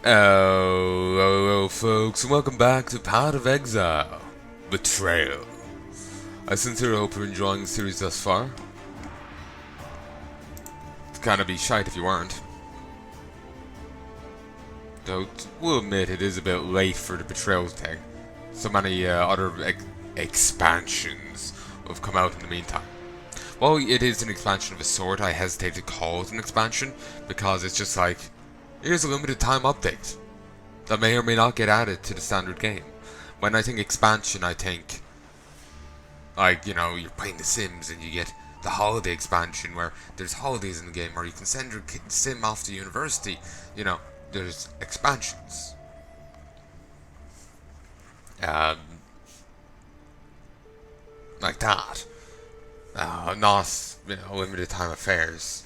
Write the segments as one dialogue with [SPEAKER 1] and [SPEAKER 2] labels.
[SPEAKER 1] Hello, folks, and welcome back to Path of Exile, Betrayal. I sincerely hope you're enjoying the series thus far. It's kinda be shite if you weren't. Though, we'll admit it is a bit late for the Betrayal thing. So many other expansions have come out in the meantime. While it is an expansion of a sort, I hesitate to call it an expansion, because it's just like, here's a limited time update that may or may not get added to the standard game. When I think expansion, I think, like, you know, you're playing The Sims and you get the holiday expansion where there's holidays in the game, or you can send your sim off to university. You know, there's expansions. Like that. Not, you know, limited time affairs.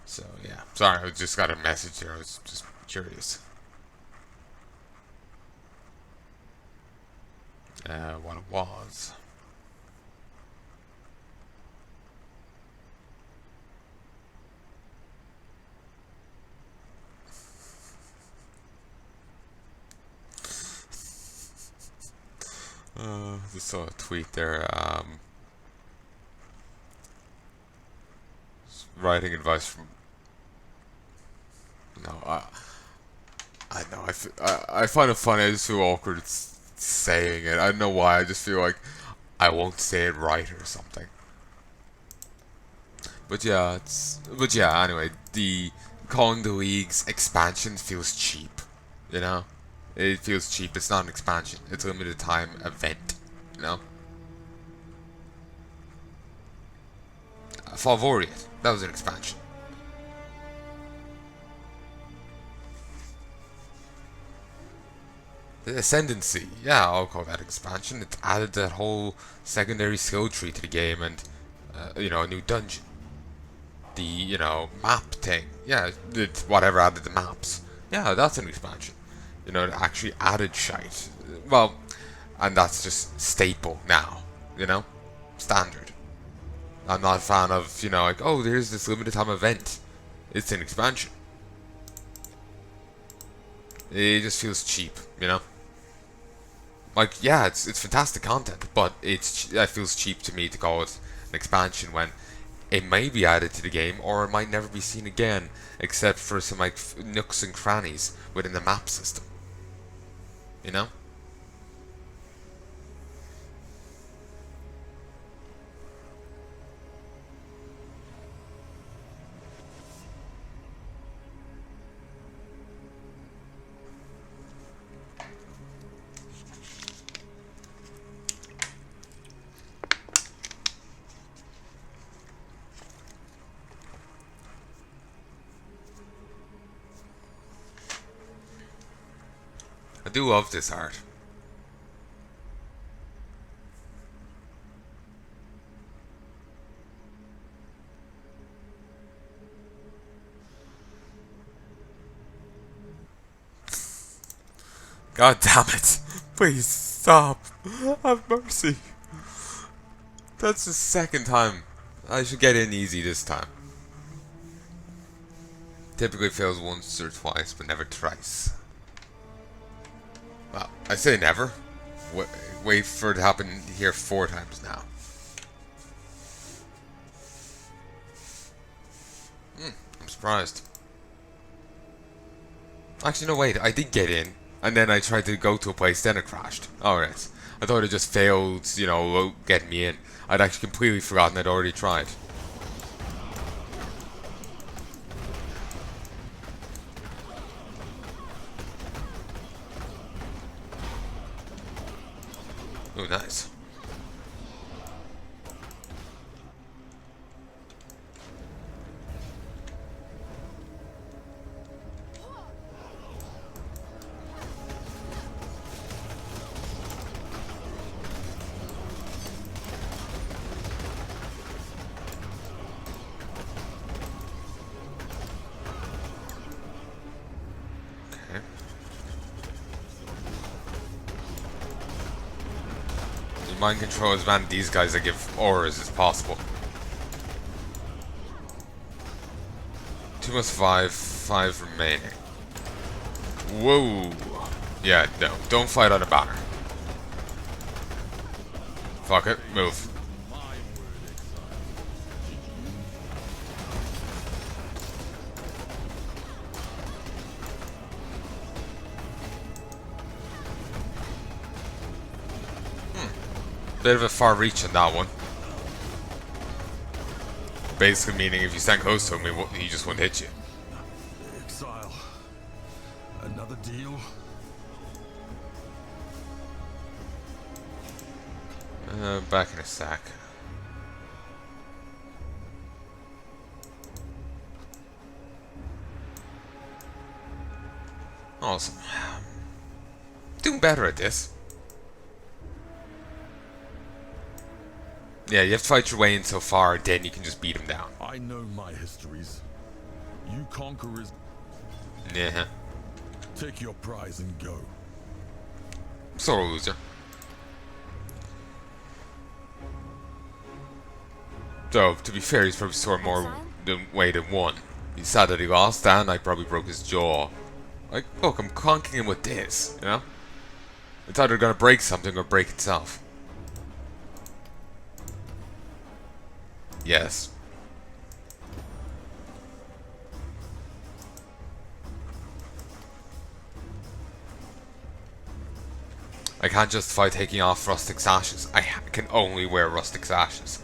[SPEAKER 1] So, yeah. Sorry, I just got a message here. I was just curious. What it was. Just saw a tweet there. Writing advice from. No, I know. I find it funny. I just feel awkward saying it. I don't know why. I just feel like I won't say it right or something. But yeah, Anyway, the calling the leagues expansion feels cheap. You know, it feels cheap. It's not an expansion. It's a limited time event. You know. Favoriate. That was an expansion. The Ascendancy, yeah, I'll call that expansion. It added that whole secondary skill tree to the game and, you know, a new dungeon. The, you know, map thing. Yeah, it, whatever added the maps. Yeah, that's an expansion. You know, it actually added shite. Well, and that's just staple now, you know? Standard. I'm not a fan of, you know, like, oh, there's this limited time event. It's an expansion. It just feels cheap, you know? Like, yeah, it's fantastic content, but it feels cheap to me to call it an expansion when it may be added to the game, or it might never be seen again, except for some, like, nooks and crannies within the map system. You know? I do love this art. God damn it. Please stop. Have mercy. That's the second time. I should get in easy this time. Typically fails once or twice, but never thrice. Well, I say never. Wait for it to happen here 4 times now. I'm surprised. Actually, no, wait. I did get in, and then I tried to go to a place, then it crashed. Alright. I thought it just failed, you know, getting me in. I'd actually completely forgotten I'd already tried. Oh, nice. mind control as many of these guys that give auras as possible. 2 must 5, 5 remaining. Whoa! Yeah, no, don't fight on a banner. Fuck it, move. Bit of a far reach on that one. Basically meaning if you stand close to him, he just won't hit you.
[SPEAKER 2] Exile. Another deal?
[SPEAKER 1] Back in a sec. Awesome. Doing better at this. Yeah, you have to fight your way in so far, then you can just beat him down.
[SPEAKER 2] I know my histories. You conquerors.
[SPEAKER 1] Yeah.
[SPEAKER 2] Take your prize and go.
[SPEAKER 1] Sore loser. So, to be fair, he's probably sore more way than one. He's sad that he lost, and I probably broke his jaw. Like, look, I'm conking him with this, you know? It's either gonna break something or break itself. Yes. I can't justify taking off Rustic Sashes. I can only wear Rustic Sashes.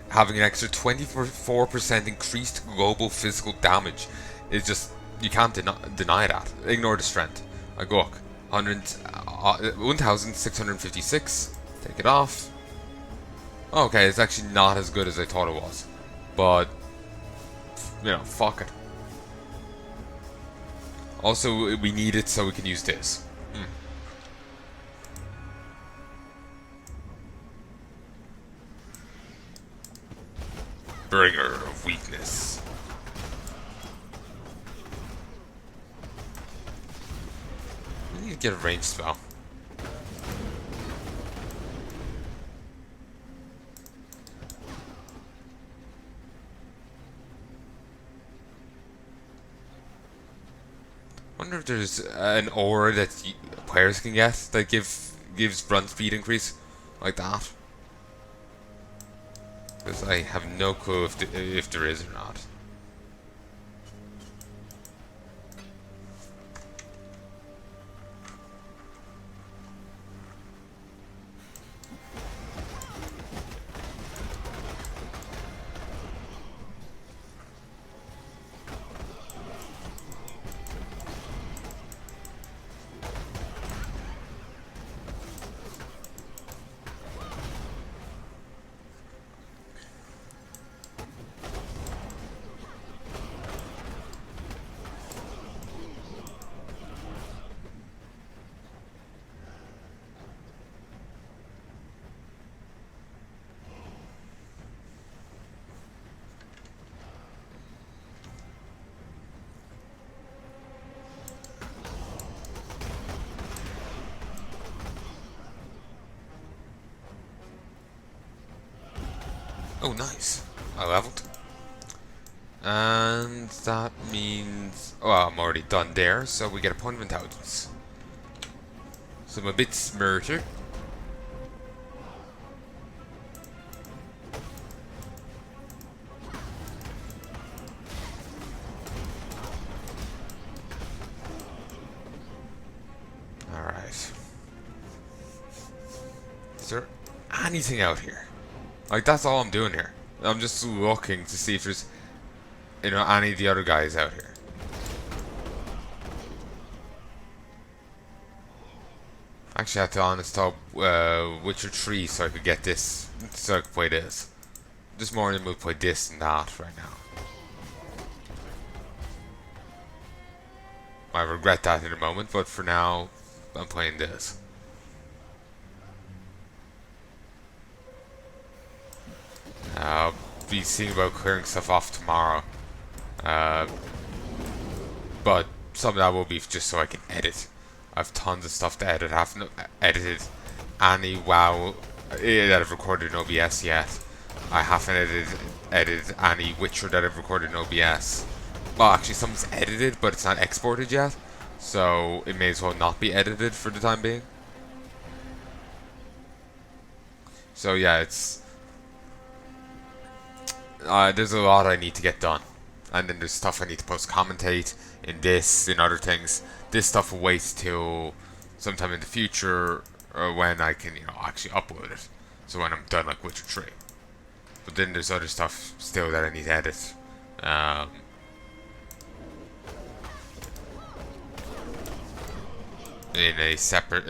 [SPEAKER 1] Having an extra 24% increased global physical damage is just... You can't deny that. Ignore the strength. Like, look. 1,656. Take it off. Okay, it's actually not as good as I thought it was. But, you know, fuck it. Also, we need it so we can use this. Bringer of weakness. I need to get a ranged spell. Wonder if there's an aura that players can get that gives run speed increase like that. Because I have no clue if there is or not. Oh, nice. I leveled. And that means... Oh, I'm already done there, so we get a point of intelligence. So I'm a bit smarter. Alright. Is there anything out here? Like, that's all I'm doing here. I'm just looking to see if there's, you know, any of the other guys out here. Actually, I have to uninstall Witcher 3 so I could get this, so I could play this. Just more than we'll play this and that right now. I regret that in a moment, but for now, I'm playing this. I'll be seeing about clearing stuff off tomorrow. But some of that will be just so I can edit. I have tons of stuff to edit. I haven't edited any WoW that I've recorded in OBS yet. I haven't edited any Witcher that I've recorded in OBS. Well, actually, some's edited, but it's not exported yet, so it may as well not be edited for the time being. So yeah, there's a lot I need to get done, and then there's stuff I need to post commentate in this, in other things. This stuff will wait till sometime in the future, or when I can, actually upload it. So when I'm done, like Witcher 3. But then there's other stuff still that I need to edit. In a separate,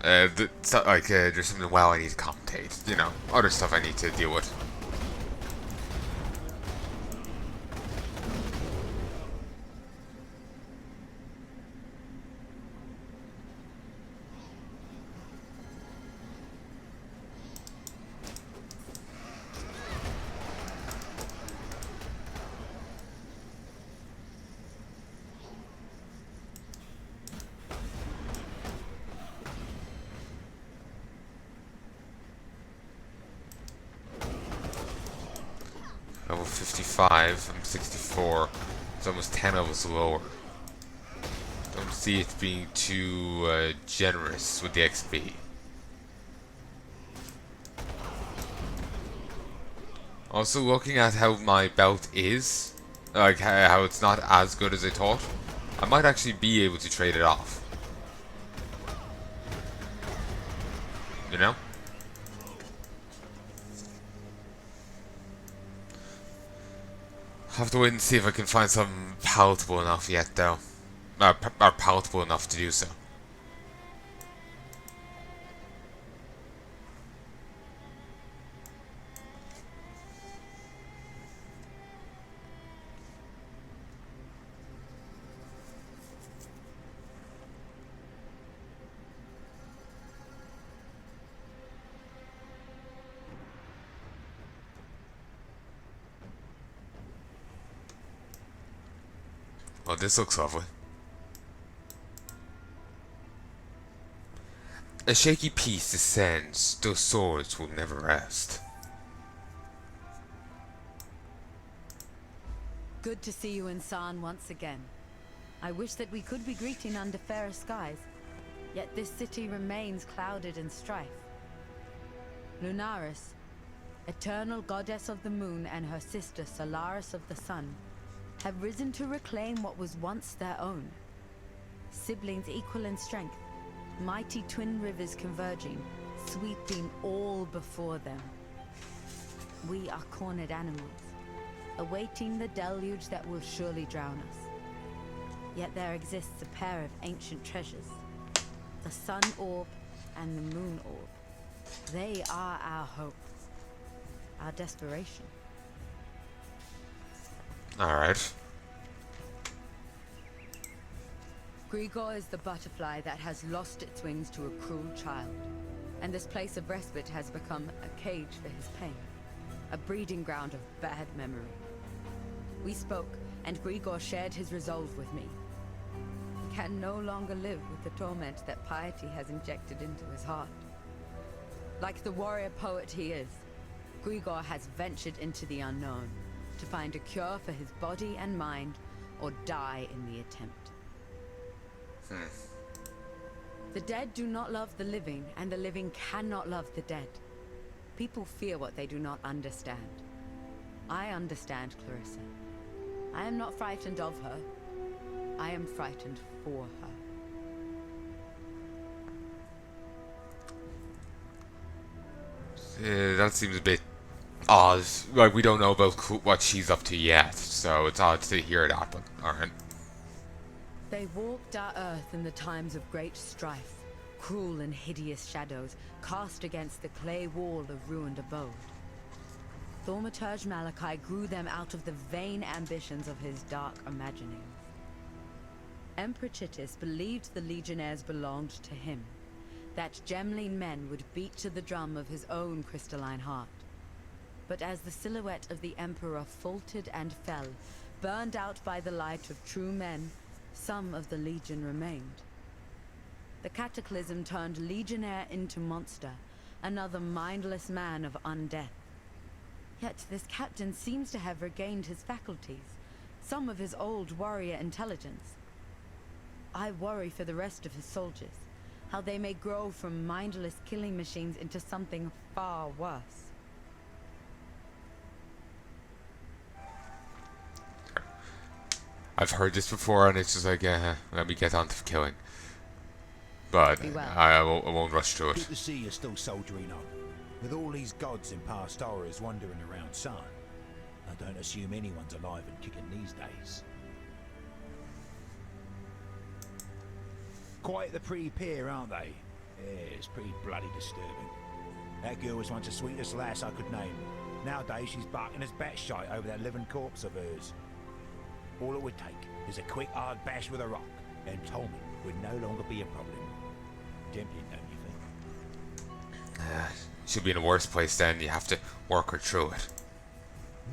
[SPEAKER 1] there's something I need to commentate. Other stuff I need to deal with. Level 55, I'm 64. It's almost 10 levels lower. Don't see it being too generous with the XP. Also, looking at how my belt is, like how it's not as good as I thought, I might actually be able to trade it off. You know? Have to wait and see if I can find something palatable enough yet, though. Or palatable enough to do so. Oh, this looks lovely. A shaky peace descends, those swords will never rest.
[SPEAKER 3] Good to see you in Sarn once again. I wish that we could be greeting under fairer skies, yet this city remains clouded in strife. Lunaris, eternal goddess of the moon, and her sister Solaris of the sun, have risen to reclaim what was once their own. Siblings equal in strength, mighty twin rivers converging, sweeping all before them. We are cornered animals, awaiting the deluge that will surely drown us. Yet there exists a pair of ancient treasures, the sun orb and the moon orb. They are our hope, our desperation.
[SPEAKER 1] Alright.
[SPEAKER 3] Grigor is the butterfly that has lost its wings to a cruel child, and this place of respite has become a cage for his pain, a breeding ground of bad memory. We spoke, and Grigor shared his resolve with me. He can no longer live with the torment that piety has injected into his heart. Like the warrior poet he is, Grigor has ventured into the unknown, to find a cure for his body and mind, or die in the attempt. The dead do not love the living, and the living cannot love the dead. People fear what they do not understand. I understand Clarissa. I am not frightened of her. I am frightened for
[SPEAKER 1] her. That seems a bit odd. Like, we don't know about what she's up to yet, so it's odd to hear that, but alright.
[SPEAKER 3] They walked our earth in the times of great strife, cruel and hideous shadows cast against the clay wall of ruined abode. Thaumaturge Malachi grew them out of the vain ambitions of his dark imaginings. Emperor Chittis believed the legionnaires belonged to him, that Gemline men would beat to the drum of his own crystalline heart. But as the silhouette of the Emperor faltered and fell, burned out by the light of true men, some of the Legion remained. The cataclysm turned legionnaire into monster, another mindless man of undeath. Yet this captain seems to have regained his faculties, some of his old warrior intelligence. I worry for the rest of his soldiers, how they may grow from mindless killing machines into something far worse.
[SPEAKER 1] I've heard this before, and it's just like, let me get on to killing. But
[SPEAKER 3] Be well.
[SPEAKER 1] I won't rush to
[SPEAKER 4] Good
[SPEAKER 1] it.
[SPEAKER 4] to see you're still soldiering on. With all these gods in past horrors wandering around Sarn, I don't assume anyone's alive and kicking these days. Quite the pretty pair, aren't they? Yeah, it's pretty bloody disturbing. That girl was once the sweetest lass I could name. Nowadays she's barking as batshite over that living corpse of hers. All it would take is a quick hard bash with a rock, and Tolman would no longer be a problem. Tempting, don't you think?
[SPEAKER 1] She'll be in a worse place then. You have to work her through it.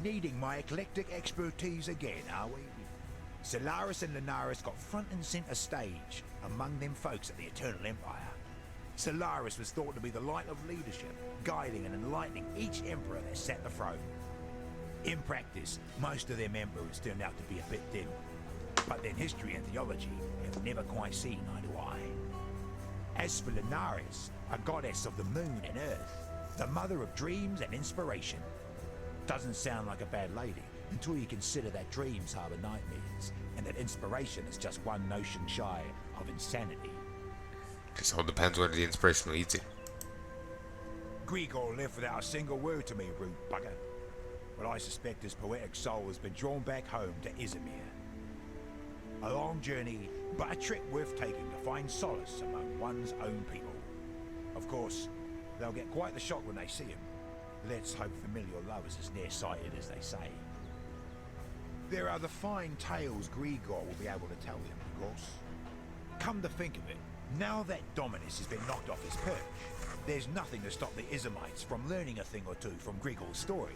[SPEAKER 4] Needing my eclectic expertise again, are we? Solaris and Lunaris got front and center stage among them folks at the Eternal Empire. Solaris was thought to be the light of leadership, guiding and enlightening each emperor that sat the throne. In practice, most of them emperors turned out to be a bit dim, but then history and theology have never quite seen eye to eye. As for Lunaris, a goddess of the moon and earth, the mother of dreams and inspiration. Doesn't sound like a bad lady until you consider that dreams harbour nightmares, and that inspiration is just one notion shy of insanity.
[SPEAKER 1] Just all depends whether the inspiration leads you.
[SPEAKER 4] Grigor lived without a single word to me, rude bugger. But I suspect his poetic soul has been drawn back home to Izmir. A long journey, but a trip worth taking to find solace among one's own people. Of course, they'll get quite the shock when they see him. Let's hope familial love is as nearsighted as they say. There are the fine tales Grigor will be able to tell them, of course. Come to think of it, now that Dominus has been knocked off his perch, there's nothing to stop the Izamites from learning a thing or two from Grigor's story.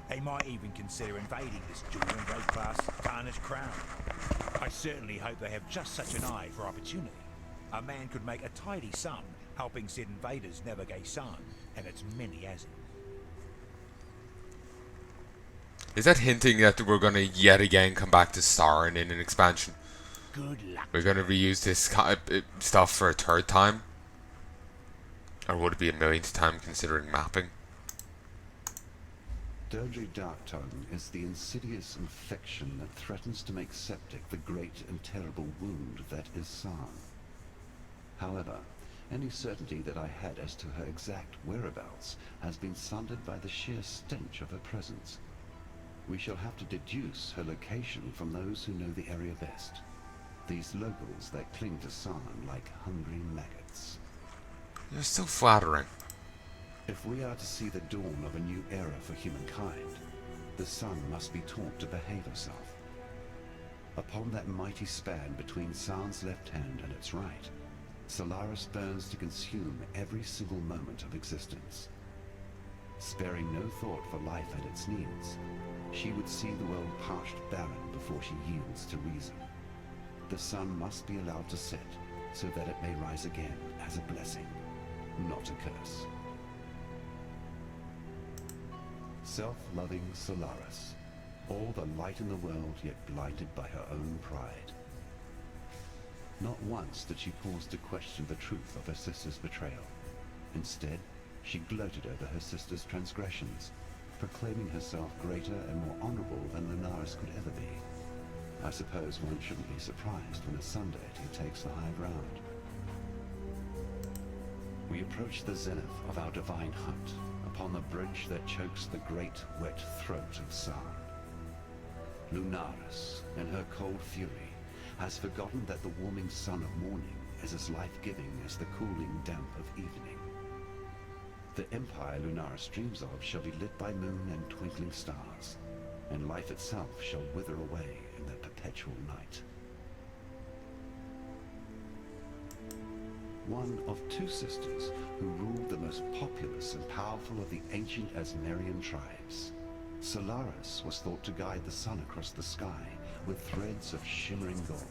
[SPEAKER 4] They might even consider invading this jewel and great-class tarnished crown. I certainly hope they have just such an eye for opportunity. A man could make a tidy sum helping said invaders navigate Sarn and its many hazards.
[SPEAKER 1] Is that hinting that we're going to yet again come back to Sarn in an expansion?
[SPEAKER 4] Good luck.
[SPEAKER 1] We're going to reuse this stuff for a third time? Or would it be a millionth time considering mapping?
[SPEAKER 5] Dodry Darktongue is the insidious infection that threatens to make septic the great and terrible wound that is Sarn. However, any certainty that I had as to her exact whereabouts has been sundered by the sheer stench of her presence. We shall have to deduce her location from those who know the area best. These locals that cling to Sarn like hungry maggots.
[SPEAKER 1] You're so flattering.
[SPEAKER 5] If we are to see the dawn of a new era for humankind, the sun must be taught to behave herself. Upon that mighty span between Sarn's left hand and its right, Solaris burns to consume every single moment of existence. Sparing no thought for life and its needs, she would see the world parched barren before she yields to reason. The sun must be allowed to set, so that it may rise again as a blessing, not a curse. Self-loving Solaris, all the light in the world, yet blinded by her own pride. Not once did she pause to question the truth of her sister's betrayal. Instead, she gloated over her sister's transgressions, proclaiming herself greater and more honorable than Lunaris could ever be. I suppose one shouldn't be surprised when a sun deity takes the high ground. We approach the zenith of our divine hunt, upon the bridge that chokes the great wet throat of Sarn. Lunaris, in her cold fury, has forgotten that the warming sun of morning is as life-giving as the cooling damp of evening. The empire Lunaris dreams of shall be lit by moon and twinkling stars, and life itself shall wither away in the perpetual night. One of two sisters who ruled the most populous and powerful of the ancient Asmerian tribes, Solaris was thought to guide the sun across the sky with threads of shimmering gold.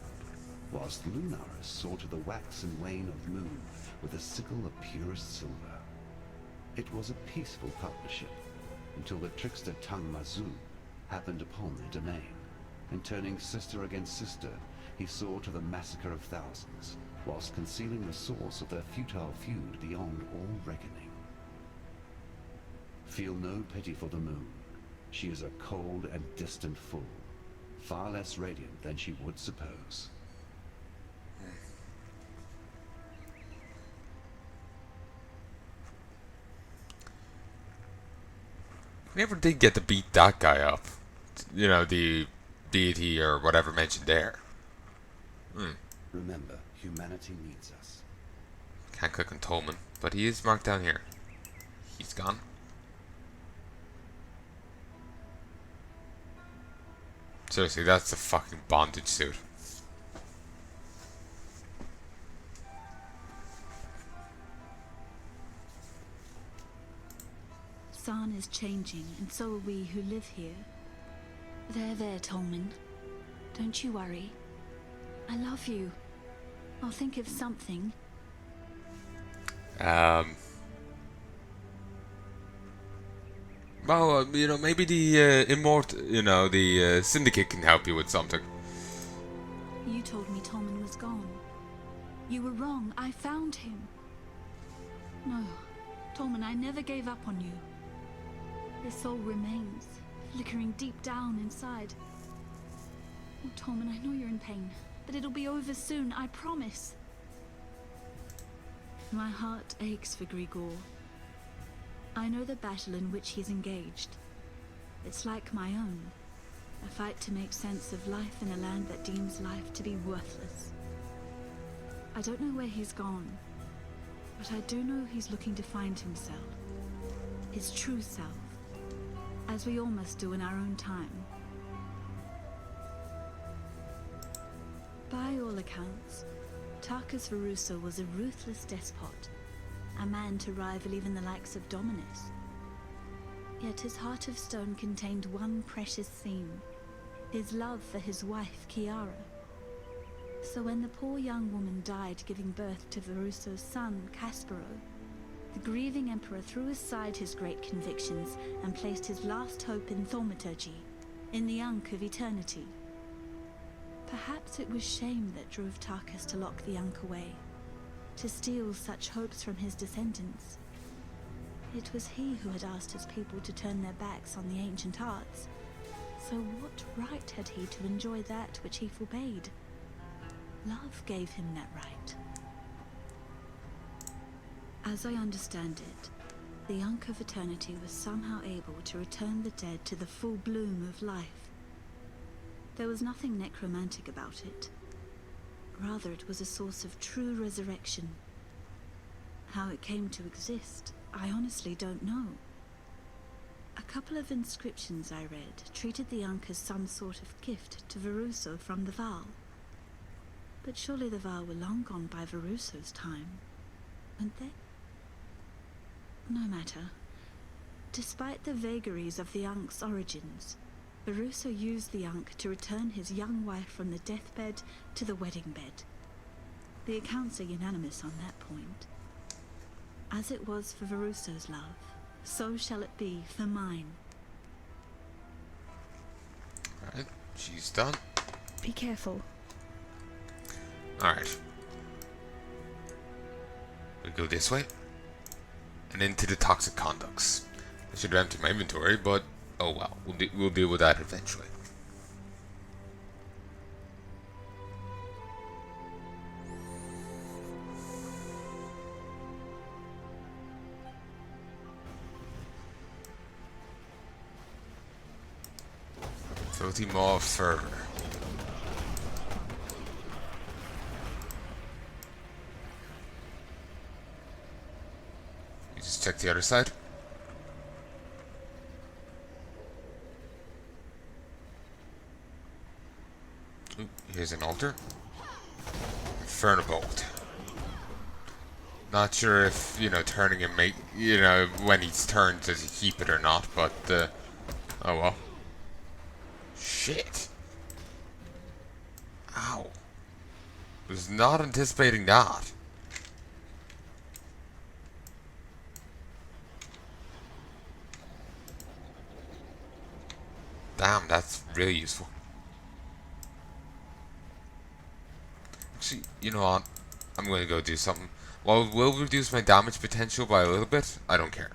[SPEAKER 5] whilst Lunaris saw to the wax and wane of moon with a sickle of purest silver. It was a peaceful partnership, until the trickster Tang Mazu happened upon their domain, and turning sister against sister, he saw to the massacre of thousands, whilst concealing the source of their futile feud beyond all reckoning. Feel no pity for the moon. She is a cold and distant fool, far less radiant than she would suppose.
[SPEAKER 1] We never did get to beat that guy up. You know, the deity or whatever mentioned there.
[SPEAKER 5] Remember, humanity needs us.
[SPEAKER 1] Can't click on Tolman, but he is marked down here. He's gone. Seriously, that's a fucking bondage suit.
[SPEAKER 6] Sarn is changing, and so are we who live here. There, Tolman. Don't you worry. I love you. I'll think of something.
[SPEAKER 1] Well, you know, maybe the the Syndicate can help you with something.
[SPEAKER 6] You told me Tolman was gone. You were wrong. I found him. No, Tolman, I never gave up on you. His soul remains, flickering deep down inside. Oh, Tolman, I know you're in pain, but it'll be over soon, I promise. My heart aches for Grigor. I know the battle in which he's engaged. It's like my own, a fight to make sense of life in a land that deems life to be worthless. I don't know where he's gone, but I do know he's looking to find himself, his true self, as we all must do in our own time. By all accounts, Tarkus Veruso was a ruthless despot, a man to rival even the likes of Dominus. Yet his heart of stone contained one precious theme, his love for his wife, Kiara. So when the poor young woman died giving birth to Veruso's son, Caspero, the grieving emperor threw aside his great convictions and placed his last hope in thaumaturgy, in the Ankh of eternity. Perhaps it was shame that drove Tarkus to lock the Ankh away, to steal such hopes from his descendants. It was he who had asked his people to turn their backs on the ancient arts, so what right had he to enjoy that which he forbade? Love gave him that right. As I understand it, the Ankh of Eternity was somehow able to return the dead to the full bloom of life. There was nothing necromantic about it. Rather, it was a source of true resurrection. How it came to exist, I honestly don't know. A couple of inscriptions I read treated the Ankh as some sort of gift to Veruso from the Val. But surely the Val were long gone by Veruso's time, weren't they? No matter. Despite the vagaries of the Ankh's origins, Veruso used the Ankh to return his young wife from the deathbed to the wedding bed. The accounts are unanimous on that point. As it was for Veruso's love, so shall it be for mine.
[SPEAKER 1] Alright, she's done.
[SPEAKER 6] Be careful.
[SPEAKER 1] Alright. We go this way. And into the toxic conducts. I should empty my inventory, but oh well, we'll deal with that eventually. Filthy Maw of Fervor. You just check the other side. Ooh, here's an altar. Inferno Bolt. Not sure if, turning him when he's turned, does he keep it or not, but, oh well. Shit. Ow. Was not anticipating that. Damn, that's really useful. Actually, you know what? I'm going to go do something. While it will reduce my damage potential by a little bit, I don't care.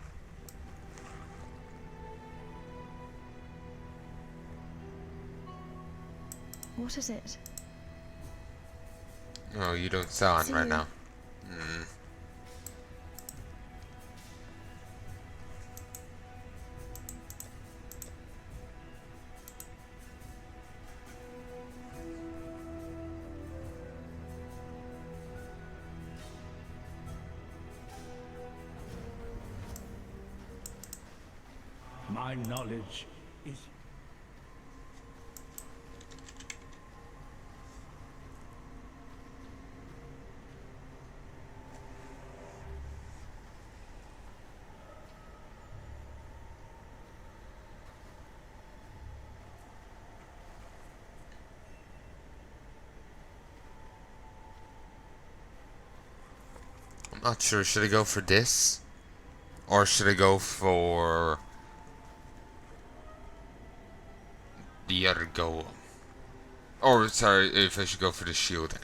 [SPEAKER 7] What is it?
[SPEAKER 1] No, you don't sound
[SPEAKER 7] See
[SPEAKER 1] right
[SPEAKER 7] you.
[SPEAKER 1] now.
[SPEAKER 8] My knowledge is...
[SPEAKER 1] I'm not sure. Should I go for this? Or should I go for the other golem? Or, sorry, if I should go for the shield then.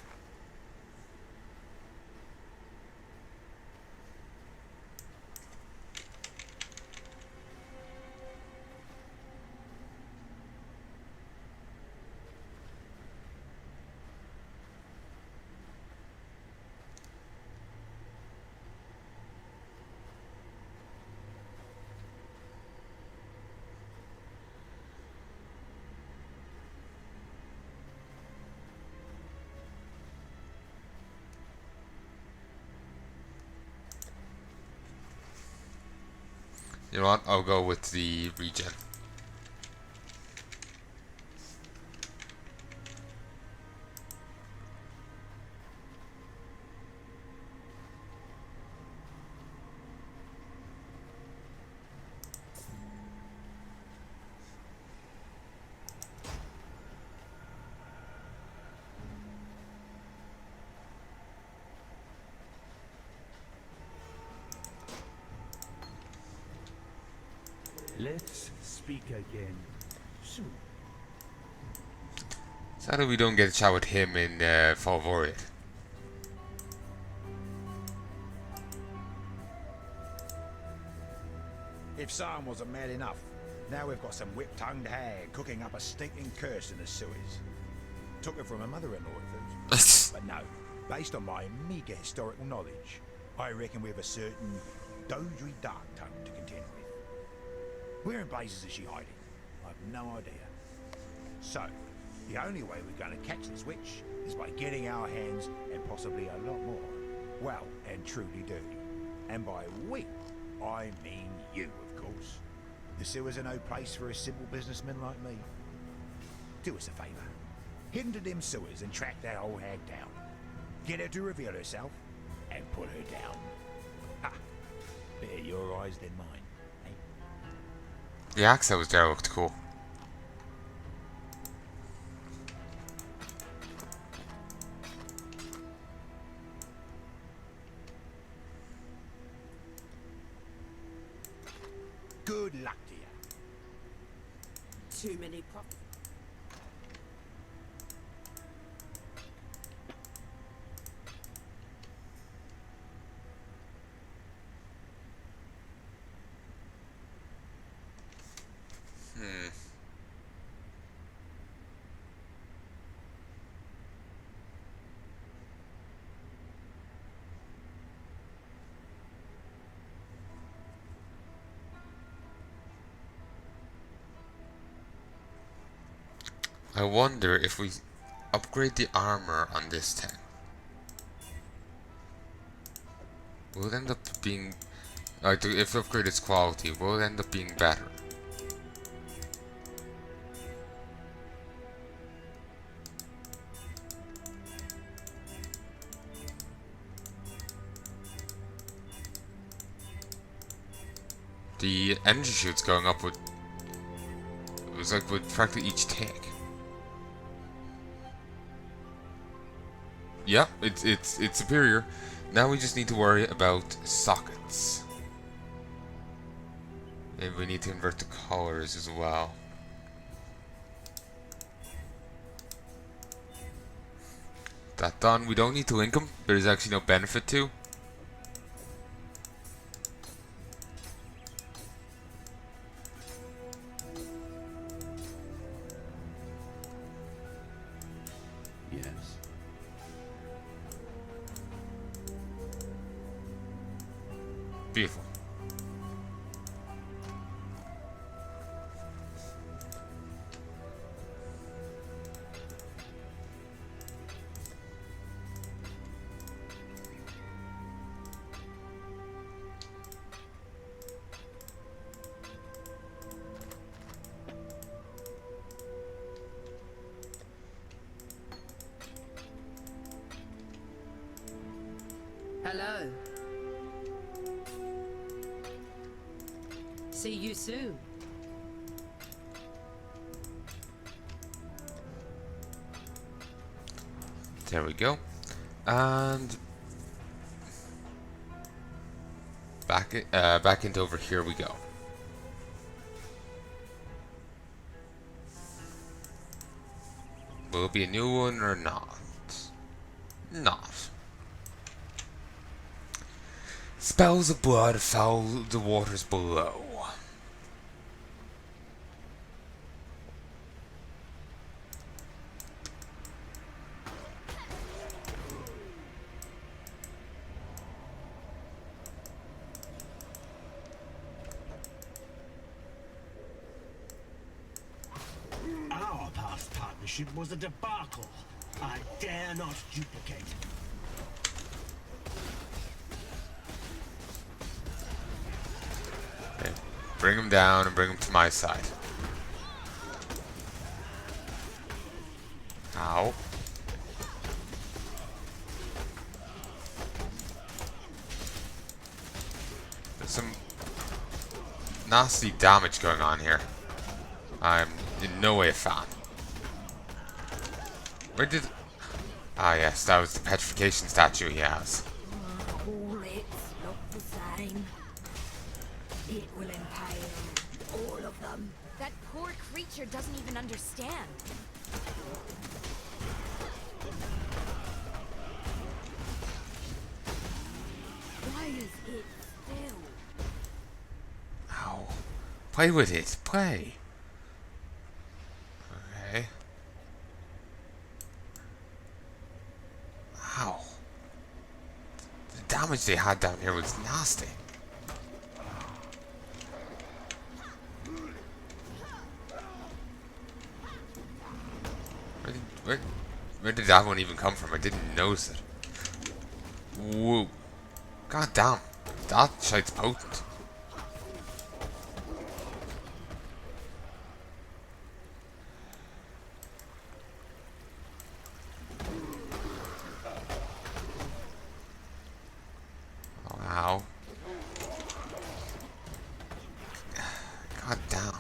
[SPEAKER 1] You know what? I'll go with the regen.
[SPEAKER 8] Let's speak again soon.
[SPEAKER 1] Sadly, we don't get a chat with him in Fall of Orion.
[SPEAKER 4] If Sarn wasn't mad enough, now we've got some whip-tongued hag cooking up a stinking curse in the sewers. Took it from her mother-in-law at first. But no, based on my meagre historical knowledge, I reckon we have a certain dodgy dark tongue to contend with. Where in blazes is she hiding? I've no idea. So, the only way we're going to catch this witch is by getting our hands, and possibly a lot more, well and truly dirty. And by we, I mean you, of course. The sewers are no place for a simple businessman like me. Do us a favour. Head into them sewers and track that old hag down. Get her to reveal herself, and put her down. Ha! Better your eyes than mine.
[SPEAKER 1] The axe that was there looked cool.
[SPEAKER 4] Good luck to you.
[SPEAKER 9] Too many problems.
[SPEAKER 1] I wonder if we upgrade the armor on this thing. Will it end up being... Like, if we upgrade its quality, will it end up being better? The energy shield's going up with... It was like with practically each tick. Yeah, it's superior. Now we just need to worry about sockets. And we need to invert the colors as well. That done. We don't need to link them. There's actually no benefit to.
[SPEAKER 5] Yes.
[SPEAKER 1] Beautiful.
[SPEAKER 7] Hello. See you soon.
[SPEAKER 1] There we go. And back into over here we go. Will it be a new one or not? Not. Spells of blood foul the waters below.
[SPEAKER 8] Our past partnership was a debacle. I dare not duplicate.
[SPEAKER 1] Okay. Bring him down and bring him to my side. Ow. There's some nasty damage going on here. I'm in no way a fan. Where did... Ah yes, that was the petrification statue he has.
[SPEAKER 3] All it's not the same. It will impale all of them.
[SPEAKER 9] That poor creature doesn't even understand.
[SPEAKER 3] Why is it still?
[SPEAKER 1] Ow. Play with it. Play. Okay. Ow. The damage they had down here was nasty. Where did that one even come from? I didn't notice it. Whoa. God damn. That shite's potent. Wow. God damn.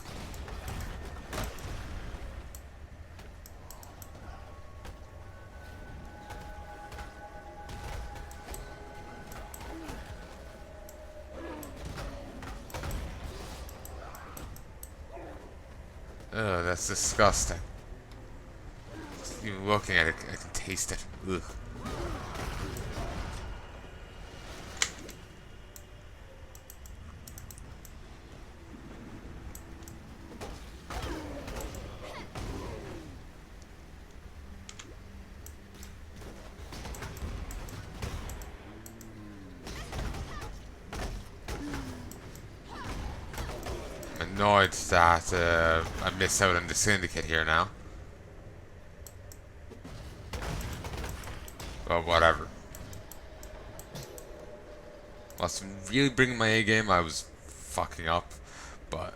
[SPEAKER 1] Ugh, that's disgusting. Just even looking at it, I can taste it. Ugh. Annoyed that I missed out on the syndicate here now. Well, whatever. Whilst I'm really bringing my A game, I was fucking up, but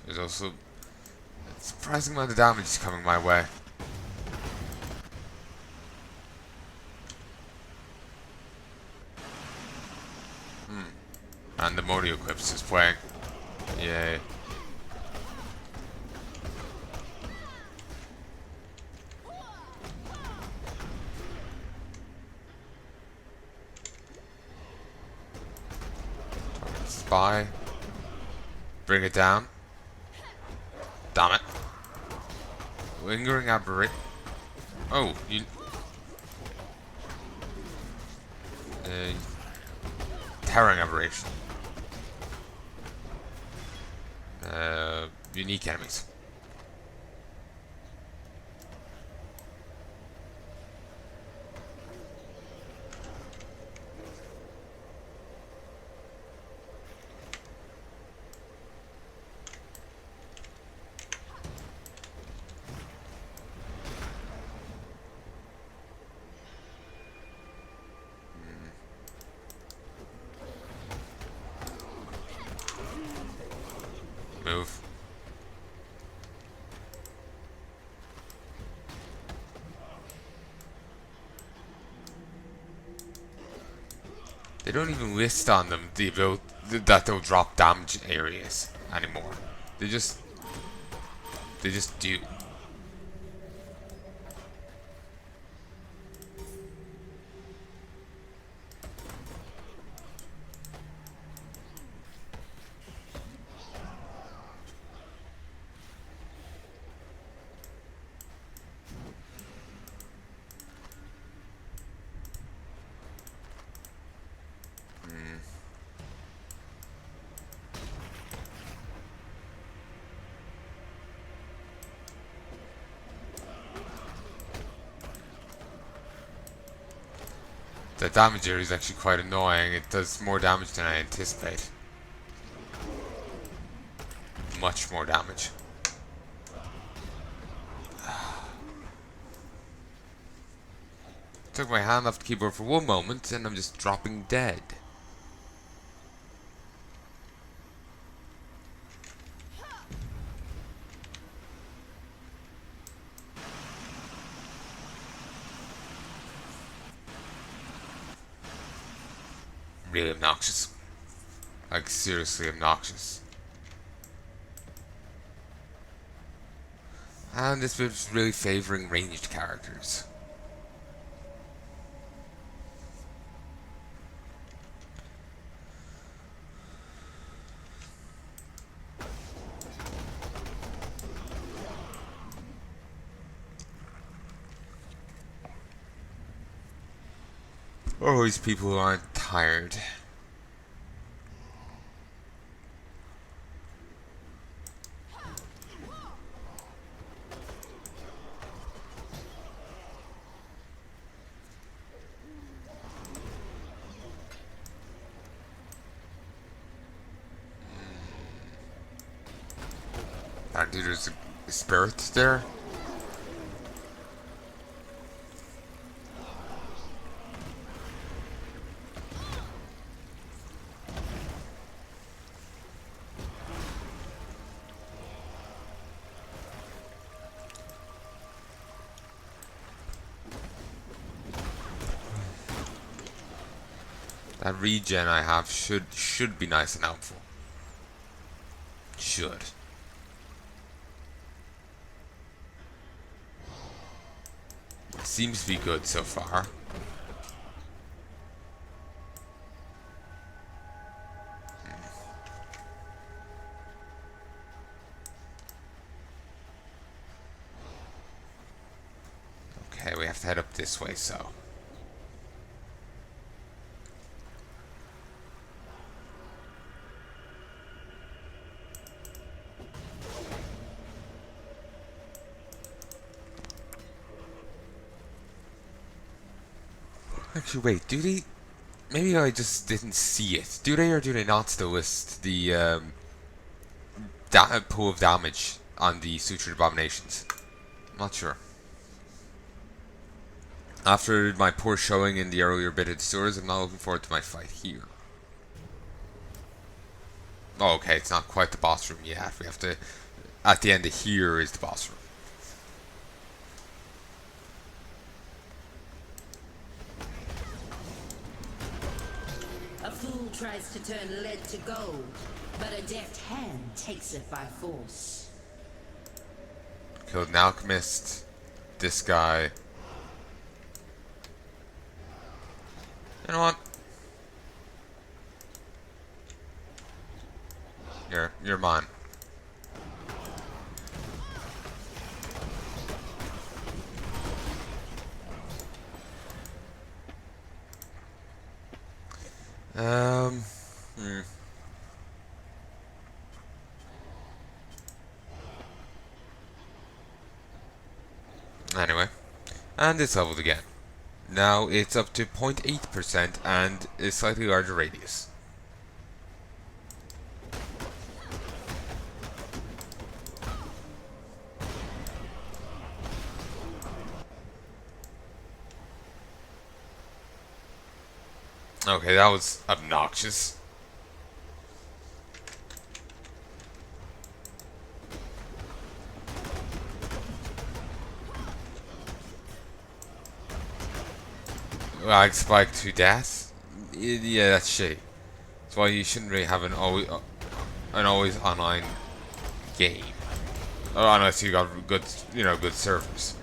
[SPEAKER 1] there's also a surprising amount of damage coming my way. And the Modio Clips is playing. Yay. nearby. Bring it down. Damn it. Lingering aberration. Oh, you. Towering aberration. Unique enemies. Move. They don't even list on them the ability that they'll drop damage areas anymore. They just do. The damage area is actually quite annoying. It does more damage than I anticipate. Much more damage. Took my hand off the keyboard for one moment and I'm just dropping dead. Really obnoxious. Like, seriously obnoxious. And this bit's really favoring ranged characters. Always people who aren't tired. Dude, there's a spirit there. That regen I have should be nice and helpful. Should. Seems to be good so far. Okay, we have to head up this way, so. Actually, wait, do they... Maybe I just didn't see it. Do they or do they not still list the pool of damage on the Sutured Abominations? I'm not sure. After my poor showing in the earlier bit of the sewers, I'm not looking forward to my fight here. Oh, okay, it's not quite the boss room yet. We have to... At the end of here is the boss room.
[SPEAKER 7] A fool tries to turn lead to gold, but a deft hand takes it by force.
[SPEAKER 1] Killed an alchemist. This guy. You know what? You're mine. Hmm. Anyway, and it's leveled again. Now it's up to 0.8% and a slightly larger radius. Okay, that was obnoxious. Lag spike to death? Yeah, that's shitty. That's why you shouldn't really have an always online game. Unless you got good, good servers.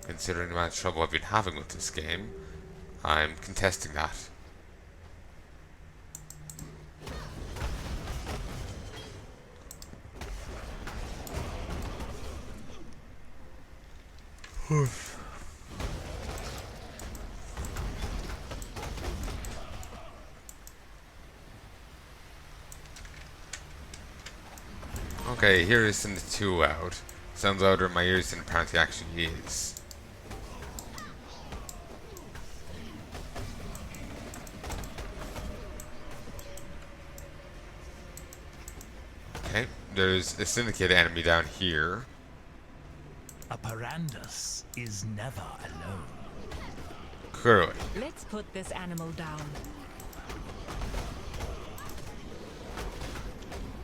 [SPEAKER 1] Considering the amount of trouble I've been having with this game, I'm contesting that. Okay, here isn't too loud. Sounds louder in my ears than apparently actually is. Okay, there's a syndicated enemy down here.
[SPEAKER 8] A Parandus is never alone.
[SPEAKER 1] Clearly.
[SPEAKER 9] Let's put this animal down.